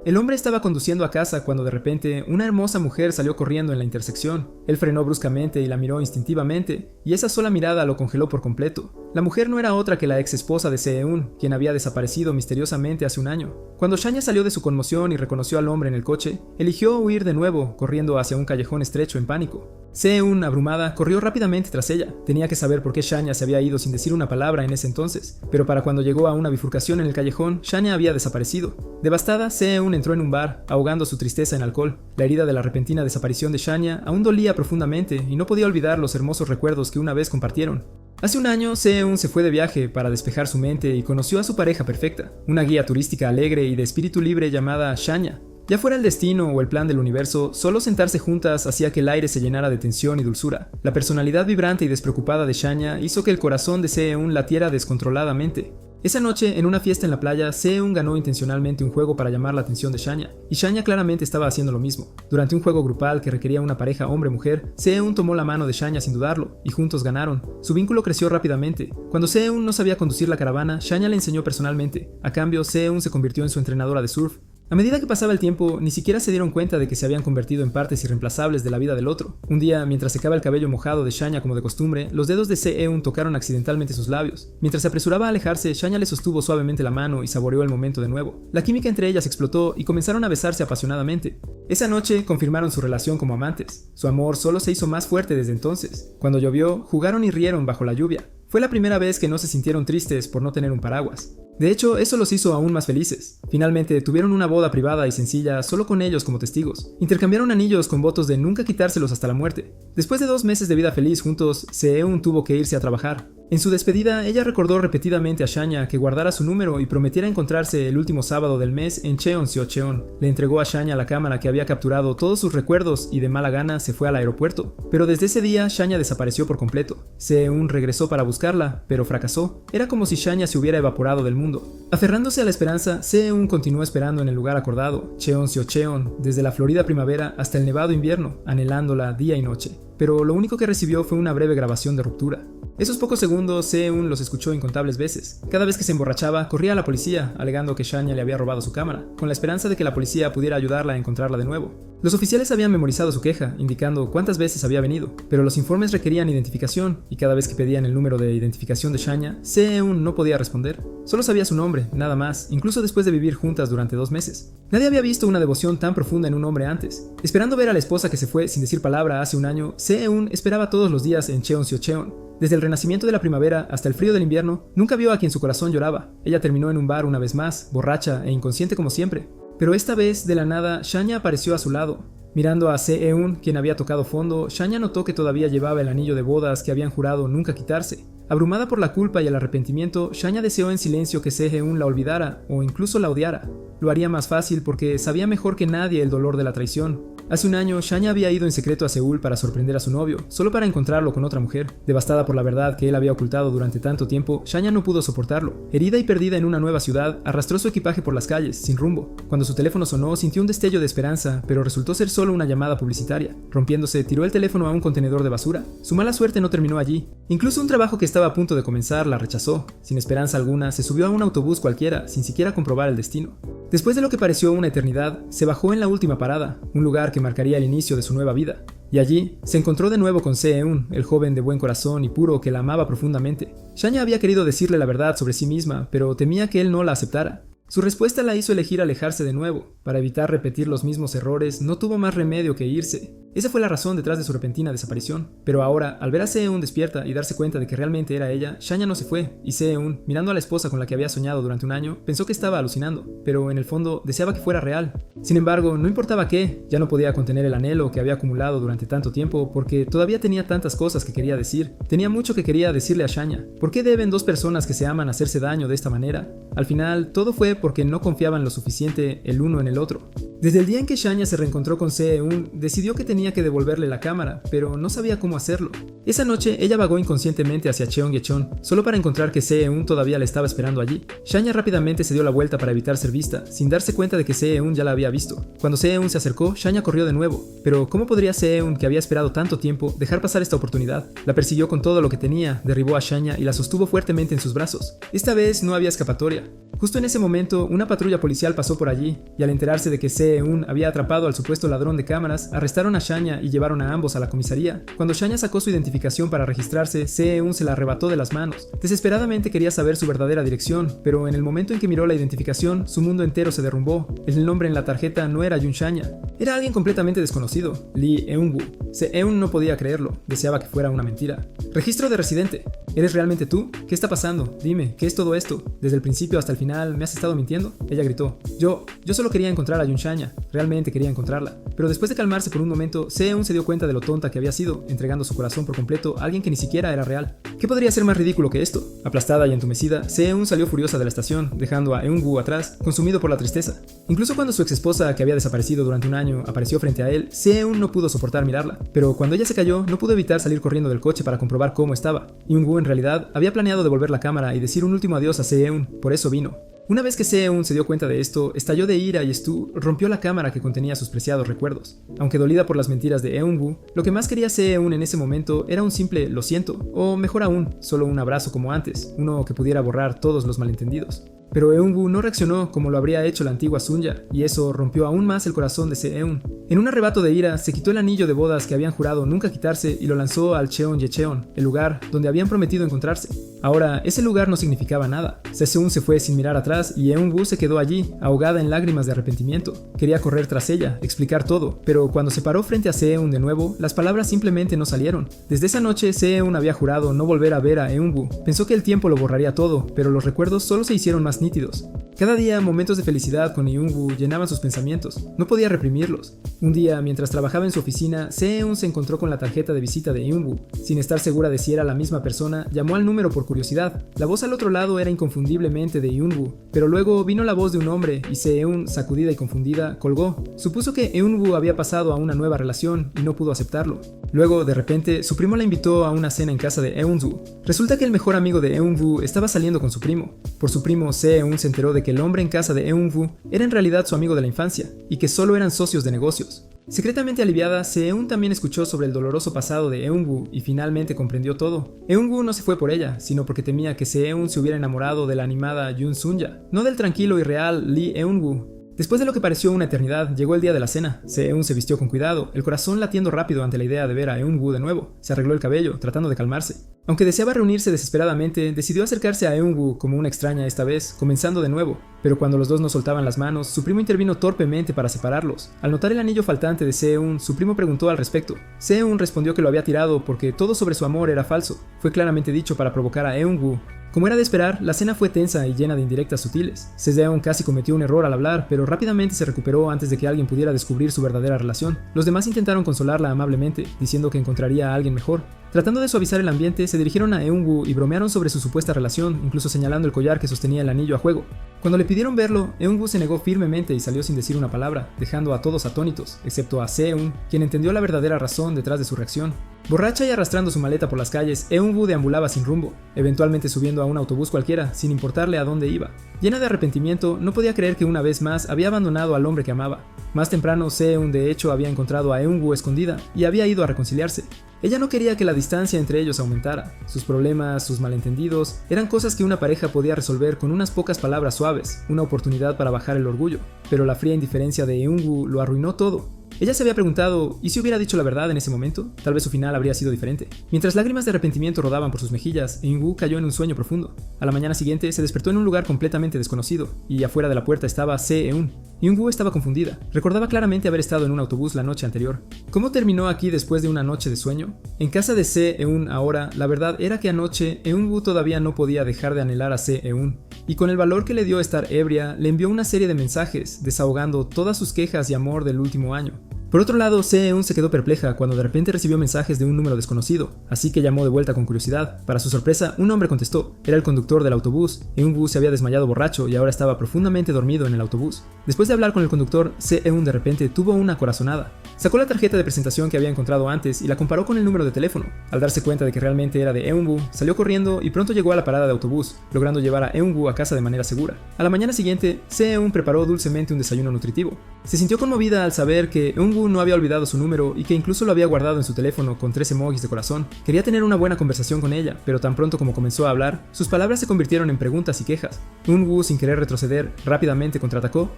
El hombre estaba conduciendo a casa cuando de repente una hermosa mujer salió corriendo en la intersección. Él frenó bruscamente y la miró instintivamente, y esa sola mirada lo congeló por completo. La mujer no era otra que la ex esposa de Se-eun, quien había desaparecido misteriosamente hace un año. Cuando Shanya salió de su conmoción y reconoció al hombre en el coche, eligió huir de nuevo, corriendo hacia un callejón estrecho en pánico. Se-eun, abrumada, corrió rápidamente tras ella. Tenía que saber por qué Shanya se había ido sin decir una palabra en ese entonces, pero para cuando llegó a una bifurcación en el callejón, Shanya había desaparecido. Devastada, Se-eun entró en un bar, ahogando su tristeza en alcohol. La herida de la repentina desaparición de Shanya aún dolía profundamente y no podía olvidar los hermosos recuerdos que una vez compartieron. Hace un año, Se-eun se fue de viaje para despejar su mente y conoció a su pareja perfecta, una guía turística alegre y de espíritu libre llamada Shanya. Ya fuera el destino o el plan del universo, solo sentarse juntas hacía que el aire se llenara de tensión y dulzura. La personalidad vibrante y despreocupada de Shanya hizo que el corazón de Se-eun latiera descontroladamente. Esa noche, en una fiesta en la playa, Se-eun ganó intencionalmente un juego para llamar la atención de Shanya, y Shanya claramente estaba haciendo lo mismo. Durante un juego grupal que requería una pareja hombre-mujer, Se-eun tomó la mano de Shanya sin dudarlo, y juntos ganaron. Su vínculo creció rápidamente. Cuando Se-eun no sabía conducir la caravana, Shanya le enseñó personalmente. A cambio, Se-eun se convirtió en su entrenadora de surf. A medida que pasaba el tiempo, ni siquiera se dieron cuenta de que se habían convertido en partes irreemplazables de la vida del otro. Un día, mientras secaba el cabello mojado de Shanya como de costumbre, los dedos de Se-eun tocaron accidentalmente sus labios. Mientras se apresuraba a alejarse, Shanya le sostuvo suavemente la mano y saboreó el momento de nuevo. La química entre ellas explotó y comenzaron a besarse apasionadamente. Esa noche confirmaron su relación como amantes. Su amor solo se hizo más fuerte desde entonces. Cuando llovió, jugaron y rieron bajo la lluvia. Fue la primera vez que no se sintieron tristes por no tener un paraguas. De hecho, eso los hizo aún más felices. Finalmente, tuvieron una boda privada y sencilla solo con ellos como testigos. Intercambiaron anillos con votos de nunca quitárselos hasta la muerte. Después de 2 meses de vida feliz juntos, Se-eun tuvo que irse a trabajar. En su despedida, ella recordó repetidamente a Shanya que guardara su número y prometiera encontrarse el último sábado del mes en Cheonseocheon. Le entregó a Shanya la cámara que había capturado todos sus recuerdos y de mala gana se fue al aeropuerto. Pero desde ese día, Shanya desapareció por completo. Se-eun regresó para buscarla, pero fracasó. Era como si Shanya se hubiera evaporado del mundo. Aferrándose a la esperanza, Se-eun continuó esperando en el lugar acordado, Cheonseocheon, desde la florida primavera hasta el nevado invierno, anhelándola día y noche. Pero lo único que recibió fue una breve grabación de ruptura. Esos pocos segundos, Se-eun los escuchó incontables veces. Cada vez que se emborrachaba, corría a la policía, alegando que Shanya le había robado su cámara, con la esperanza de que la policía pudiera ayudarla a encontrarla de nuevo. Los oficiales habían memorizado su queja, indicando cuántas veces había venido, pero los informes requerían identificación, y cada vez que pedían el número de identificación de Shanya, Se-eun no podía responder. Solo sabía su nombre, nada más, incluso después de vivir juntas durante 2 meses. Nadie había visto una devoción tan profunda en un hombre antes. Esperando ver a la esposa que se fue sin decir palabra hace un año, Se-eun esperaba todos los días en Cheonseocheon. Desde el renacimiento de la primavera hasta el frío del invierno, nunca vio a quien su corazón lloraba. Ella terminó en un bar una vez más, borracha e inconsciente como siempre. Pero esta vez, de la nada, Shanya apareció a su lado. Mirando a Se-eun, quien había tocado fondo, Shanya notó que todavía llevaba el anillo de bodas que habían jurado nunca quitarse. Abrumada por la culpa y el arrepentimiento, Shanya deseó en silencio que Se-eun la olvidara o incluso la odiara. Lo haría más fácil porque sabía mejor que nadie el dolor de la traición. Hace un año, Shanya había ido en secreto a Seúl para sorprender a su novio, solo para encontrarlo con otra mujer. Devastada por la verdad que él había ocultado durante tanto tiempo, Shanya no pudo soportarlo. Herida y perdida en una nueva ciudad, arrastró su equipaje por las calles, sin rumbo. Cuando su teléfono sonó, sintió un destello de esperanza, pero resultó ser solo una llamada publicitaria. Rompiéndose, tiró el teléfono a un contenedor de basura. Su mala suerte no terminó allí. Incluso un trabajo que estaba a punto de comenzar la rechazó. Sin esperanza alguna, se subió a un autobús cualquiera, sin siquiera comprobar el destino. Después de lo que pareció una eternidad, se bajó en la última parada, un lugar que marcaría el inicio de su nueva vida. Y allí, se encontró de nuevo con Se-eun, el joven de buen corazón y puro que la amaba profundamente. Shanya había querido decirle la verdad sobre sí misma, pero temía que él no la aceptara. Su respuesta la hizo elegir alejarse de nuevo. Para evitar repetir los mismos errores, no tuvo más remedio que irse. Esa fue la razón detrás de su repentina desaparición. Pero ahora, al ver a Se-eun despierta y darse cuenta de que realmente era ella, Shanya no se fue, y Se-eun, mirando a la esposa con la que había soñado durante un año, pensó que estaba alucinando, pero en el fondo deseaba que fuera real. Sin embargo, no importaba qué, ya no podía contener el anhelo que había acumulado durante tanto tiempo, porque todavía tenía tantas cosas que quería decir. Tenía mucho que quería decirle a Shanya. ¿Por qué deben dos personas que se aman hacerse daño de esta manera? Al final, todo fue porque no confiaban lo suficiente el uno en el otro. Desde el día en que Shanya se reencontró con Se-eun, decidió que tenía que devolverle la cámara, pero no sabía cómo hacerlo. Esa noche, ella vagó inconscientemente hacia Cheonggyecheon, solo para encontrar que Se-eun todavía la estaba esperando allí. Shanya rápidamente se dio la vuelta para evitar ser vista, sin darse cuenta de que Se-eun ya la había visto. Cuando Se-eun se acercó, Shanya corrió de nuevo. Pero, ¿cómo podría Se-eun, que había esperado tanto tiempo, dejar pasar esta oportunidad? La persiguió con todo lo que tenía, derribó a Shanya y la sostuvo fuertemente en sus brazos. Esta vez no había escapatoria. Justo en ese momento, una patrulla policial pasó por allí, y al enterarse de que Se-eun había atrapado al supuesto ladrón de cámaras, arrestaron a Shanya y llevaron a ambos a la comisaría. Cuando Shanya sacó su identificación para registrarse, Se-eun se la arrebató de las manos. Desesperadamente quería saber su verdadera dirección, pero en el momento en que miró la identificación, su mundo entero se derrumbó. El nombre en la tarjeta no era Yoon Shanya. Era alguien completamente desconocido, Lee Eun-woo. Se-eun no podía creerlo, deseaba que fuera una mentira. Registro de residente. ¿Eres realmente tú? ¿Qué está pasando? Dime, ¿qué es todo esto? Desde el principio hasta el final, ¿me has estado mintiendo? Ella gritó. Yo solo quería encontrar a Yoon Shanya. Realmente quería encontrarla. Pero después de calmarse por un momento, Se-eun se dio cuenta de lo tonta que había sido, entregando su corazón por completo a alguien que ni siquiera era real. ¿Qué podría ser más ridículo que esto? Aplastada y entumecida, Se-eun salió furiosa de la estación, dejando a Eun-woo atrás, consumido por la tristeza. Incluso cuando su exesposa, que había desaparecido durante un año, apareció frente a él, Se-eun no pudo soportar mirarla. Pero cuando ella se cayó, no pudo evitar salir corriendo del coche para comprobar cómo estaba. Eun-woo en realidad había planeado devolver la cámara y decir un último adiós a Se-eun, por eso vino. Una vez que Se-eun se dio cuenta de esto, estalló de ira y Stu rompió la cámara que contenía sus preciados recuerdos. Aunque dolida por las mentiras de Eun-woo, lo que más quería Se-eun en ese momento era un simple "lo siento", o mejor aún, solo un abrazo como antes, uno que pudiera borrar todos los malentendidos. Pero Eun-woo no reaccionó como lo habría hecho la antigua Sunya, y eso rompió aún más el corazón de Se-eun. En un arrebato de ira, se quitó el anillo de bodas que habían jurado nunca quitarse y lo lanzó al Cheonggyecheon, el lugar donde habían prometido encontrarse. Ahora, ese lugar no significaba nada. Se-seun se fue sin mirar atrás y Eun-woo se quedó allí, ahogada en lágrimas de arrepentimiento. Quería correr tras ella, explicar todo, pero cuando se paró frente a Se-eun de nuevo, las palabras simplemente no salieron. Desde esa noche, Se-eun había jurado no volver a ver a Eun-woo. Pensó que el tiempo lo borraría todo, pero los recuerdos solo se hicieron más nítidos. Cada día, momentos de felicidad con Eun-woo llenaban sus pensamientos. No podía reprimirlos. Un día, mientras trabajaba en su oficina, Se-eun se encontró con la tarjeta de visita de Eun-woo. Sin estar segura de si era la misma persona, llamó al número por curiosidad. La voz al otro lado era inconfundiblemente de Eun-woo, pero luego vino la voz de un hombre y Se-eun, sacudida y confundida, colgó. Supuso que Eun-woo había pasado a una nueva relación y no pudo aceptarlo. Luego, de repente, su primo la invitó a una cena en casa de Eun-woo. Resulta que el mejor amigo de Eun-woo estaba saliendo con su primo. Por su primo, Se-eun se enteró de que el hombre en casa de Eun-woo era en realidad su amigo de la infancia, y que solo eran socios de negocios. Secretamente aliviada, Se-eun también escuchó sobre el doloroso pasado de Eun-woo y finalmente comprendió todo. Eun-woo no se fue por ella, sino porque temía que Se-eun se hubiera enamorado de la animada Yoon Sunya, no del tranquilo y real Lee Eun-woo. Después de lo que pareció una eternidad, llegó el día de la cena. Se-eun se vistió con cuidado, el corazón latiendo rápido ante la idea de ver a Eun-woo de nuevo. Se arregló el cabello, tratando de calmarse. Aunque deseaba reunirse desesperadamente, decidió acercarse a Eun-woo como una extraña esta vez, comenzando de nuevo. Pero cuando los dos no soltaban las manos, su primo intervino torpemente para separarlos. Al notar el anillo faltante de Se-eun, su primo preguntó al respecto. Se-eun respondió que lo había tirado porque todo sobre su amor era falso. Fue claramente dicho para provocar a Eun-woo. Como era de esperar, la cena fue tensa y llena de indirectas sutiles. Se-eun casi cometió un error al hablar, pero rápidamente se recuperó antes de que alguien pudiera descubrir su verdadera relación. Los demás intentaron consolarla amablemente, diciendo que encontraría a alguien mejor. Tratando de suavizar el ambiente, se dirigieron a Eun-woo y bromearon sobre su supuesta relación, incluso señalando el collar que sostenía el anillo a juego. Cuando le pidieron verlo, Eun-woo se negó firmemente y salió sin decir una palabra, dejando a todos atónitos, excepto a Se-eun, quien entendió la verdadera razón detrás de su reacción. Borracha y arrastrando su maleta por las calles, Eun-woo deambulaba sin rumbo, eventualmente subiendo a un autobús cualquiera, sin importarle a dónde iba. Llena de arrepentimiento, no podía creer que una vez más había abandonado al hombre que amaba. Más temprano, Se-eun de hecho había encontrado a Eun-woo escondida y había ido a reconciliarse. Ella no quería que la distancia entre ellos aumentara. Sus problemas, sus malentendidos, eran cosas que una pareja podía resolver con unas pocas palabras suaves, una oportunidad para bajar el orgullo. Pero la fría indiferencia de Eun-woo lo arruinó todo. Ella se había preguntado, ¿y si hubiera dicho la verdad en ese momento? Tal vez su final habría sido diferente. Mientras lágrimas de arrepentimiento rodaban por sus mejillas, Eun-woo cayó en un sueño profundo. A la mañana siguiente se despertó en un lugar completamente desconocido, y afuera de la puerta estaba Se-eun. Eun-woo estaba confundida. Recordaba claramente haber estado en un autobús la noche anterior. ¿Cómo terminó aquí después de una noche de sueño? En casa de Se-eun ahora, la verdad era que anoche Eun-woo todavía no podía dejar de anhelar a Se-eun. Y con el valor que le dio estar ebria, le envió una serie de mensajes, desahogando todas sus quejas y amor del último año. Por otro lado, Se-eun se quedó perpleja cuando de repente recibió mensajes de un número desconocido, así que llamó de vuelta con curiosidad. Para su sorpresa, un hombre contestó. Era el conductor del autobús. Eun-woo se había desmayado borracho y ahora estaba profundamente dormido en el autobús. Después de hablar con el conductor, Se-eun de repente tuvo una corazonada. Sacó la tarjeta de presentación que había encontrado antes y la comparó con el número de teléfono. Al darse cuenta de que realmente era de Eunwoo, salió corriendo y pronto llegó a la parada de autobús, logrando llevar a Eunwoo a casa de manera segura. A la mañana siguiente, Se-eun preparó dulcemente un desayuno nutritivo. Se sintió conmovida al saber que Eunwoo no había olvidado su número y que incluso lo había guardado en su teléfono con 3 emojis de corazón. Quería tener una buena conversación con ella, pero tan pronto como comenzó a hablar, sus palabras se convirtieron en preguntas y quejas. Eunwoo, sin querer retroceder, rápidamente contraatacó.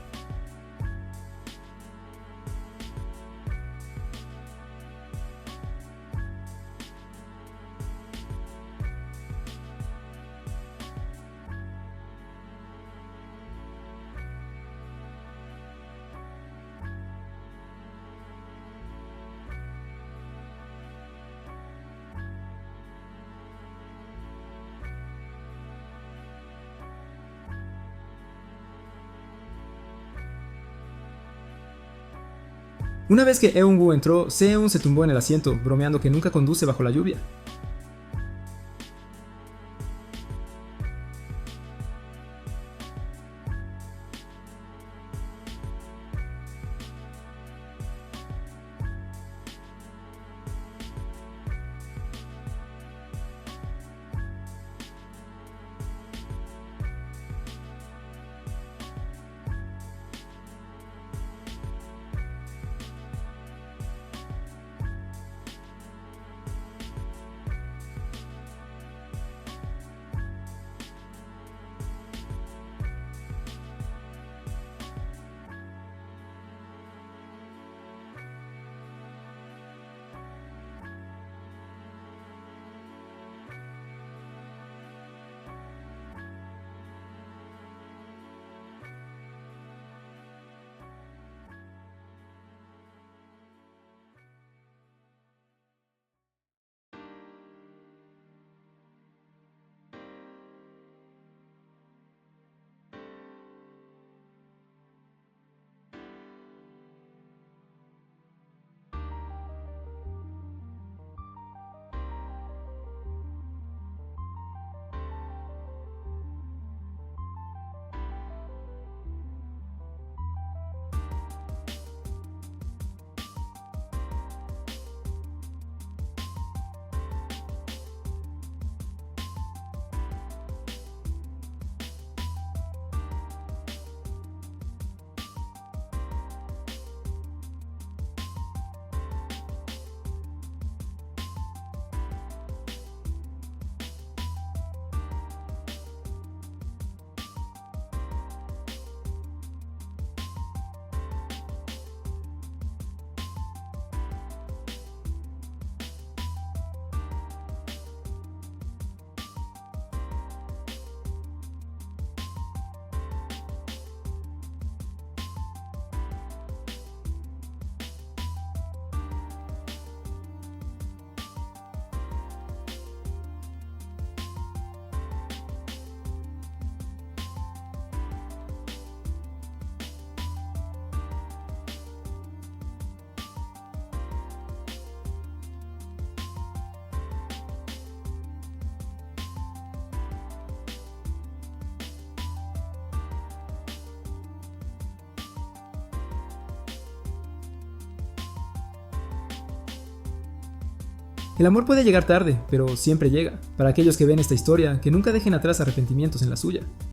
Una vez que Eunwoo entró, Se-eun se tumbó en el asiento, bromeando que nunca conduce bajo la lluvia. El amor puede llegar tarde, pero siempre llega. Para aquellos que ven esta historia, que nunca dejen atrás arrepentimientos en la suya.